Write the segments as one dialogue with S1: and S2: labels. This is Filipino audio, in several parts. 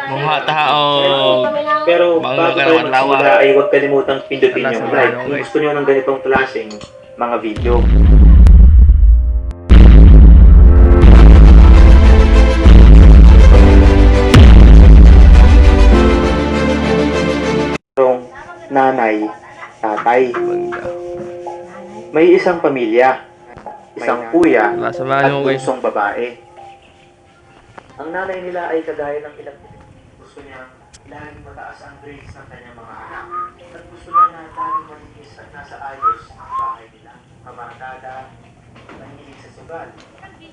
S1: Mungha tao.
S2: Pero
S1: Bangga
S2: bago
S1: ka
S2: tayo
S1: naman lawa.
S2: magsimula ay huwag kalimutang pindutin
S1: Wala
S2: yung
S1: sa
S2: like
S1: ano,
S2: kung
S1: guys.
S2: gusto nyo ng ganitong klaseng mga video. Nanay, tatay.
S1: Bangga.
S2: May isang pamilya, isang kuya
S1: Wala sa
S2: at
S1: ano, guys.
S2: bunsong babae. Ang nanay nila ay kagaya ng ilang gusto niya laging mataas ang grades ng kanyang mga anak. At gusto niya na laging malinis at nasa ayos ang bahay nila. Kamarkada, mahilig sa sugal.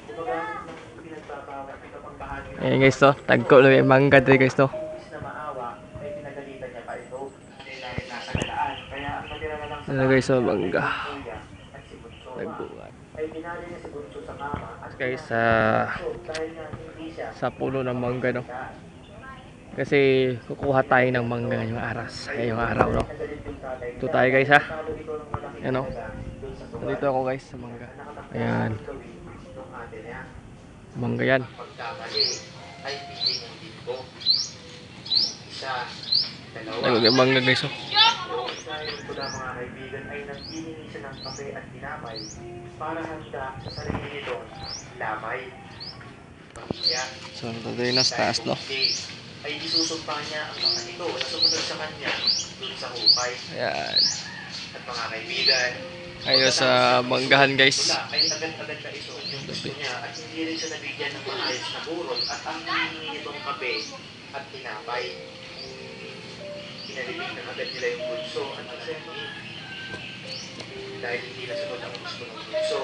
S2: Gumagamit ng pinagbabawat at kapag bahagi ng
S1: Ayan guys to, tagko lang yung mangga dito guys to.
S2: imbis na maawa, ay pinagalitan niya pa ito. Dahil nasa galaan. Kaya ang natira na lang sa
S1: Ano guys to, mangga.
S2: kuya at si Bunso
S1: Nagbuwan.
S2: ay binali niya si Bunso sa kama at
S1: Guys,
S2: dahil nga hindi siya
S1: sa puno ng mangga no. Kasi kukuha tayo ng mangga ngayong aras. Ngayong araw no. Ito tayo guys ha. Ayan no. Nandito ako guys sa mangga. Ayan. Mangga yan.
S2: pagkamali ay hindi ng limbo. Isa, dalawa.
S1: Nagagay mangga guys oh.
S2: Isa yung pula mga kaibigan ay naghihingi siya ng kape at tinapay para handa sa sarili nito lamay. Pamilya.
S1: So ito tayo na sa taas no.
S2: Ay isusumpa niya ang mga ito na sumunod sa kanya dun sa hupay.
S1: Ayan.
S2: At mga kaibigan,
S1: Ayun sa manggahan guys.
S2: wala ay agad-agad na ito yung gusto niya at hindi rin siya nabigyan ng maayos na burol at ang hinihingi nitong kape at tinapay. Pinalibig na agad nila yung bunso at nagsabi dahil hindi nasunod ang gusto ng bunso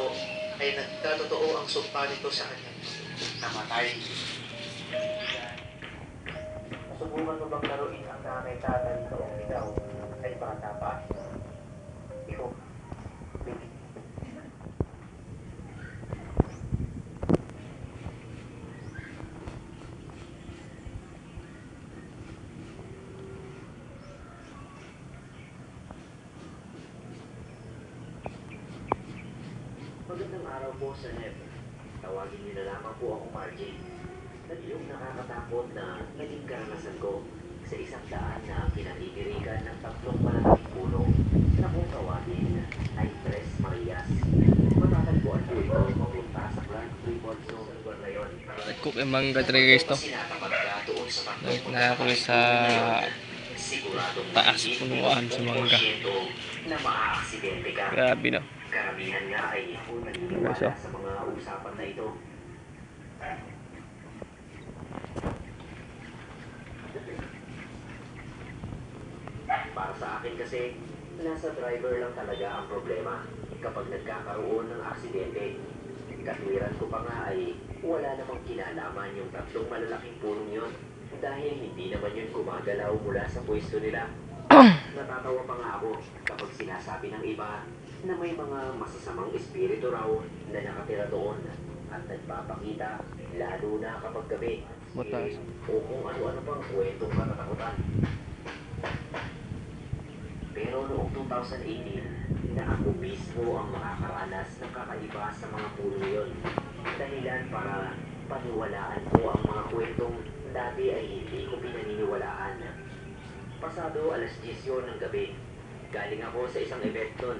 S2: ay nagkatotoo ang sumpa nito sa kanyang namatay. Subukan mo bang laruin ang nanay-tatay noong ikaw ay bata pa? Ikaw, baby. Magandang araw po sa NEP. Tawagin niyo na lamang po ako Margie. At yung nakakatakot na naging karanasan ko sa isang daan na kinatitirikan ng tatlong malalaking puno na kung tawagin ay Tres Marias. Matatagpuan po ito papunta sa Grand Tribolso sa lugar na yun.
S1: Nagcook yung mangga talaga guys to.
S2: Sinatapag ka doon sa tatlong
S1: Na ako sa
S2: siguradong
S1: taas punuan sa mangga.
S2: na maaaksidente ka.
S1: Grabe no.
S2: Karamihan nga ay naniniwala sa mga usapan na ito. Para sa akin kasi, nasa driver lang talaga ang problema kapag nagkakaroon ng aksidente. Katwiran ko pa nga ay wala namang kinalaman yung tatlong malalaking punong yun dahil hindi naman yun gumagalaw mula sa pwesto nila. Natatawa pa nga ako kapag sinasabi ng iba na may mga masasamang espiritu raw na nakatira doon at nagpapakita lalo na kapag gabi.
S1: Mataas.
S2: O kung ano-ano pang kwentong katatakutan. Pero noong 2018, na ako mismo ang makakaranas ng kakaiba sa mga puno yun. Dahilan para paniwalaan ko ang mga kwentong dati ay hindi ko pinaniniwalaan. Pasado alas 10 yun ng gabi. Galing ako sa isang event nun.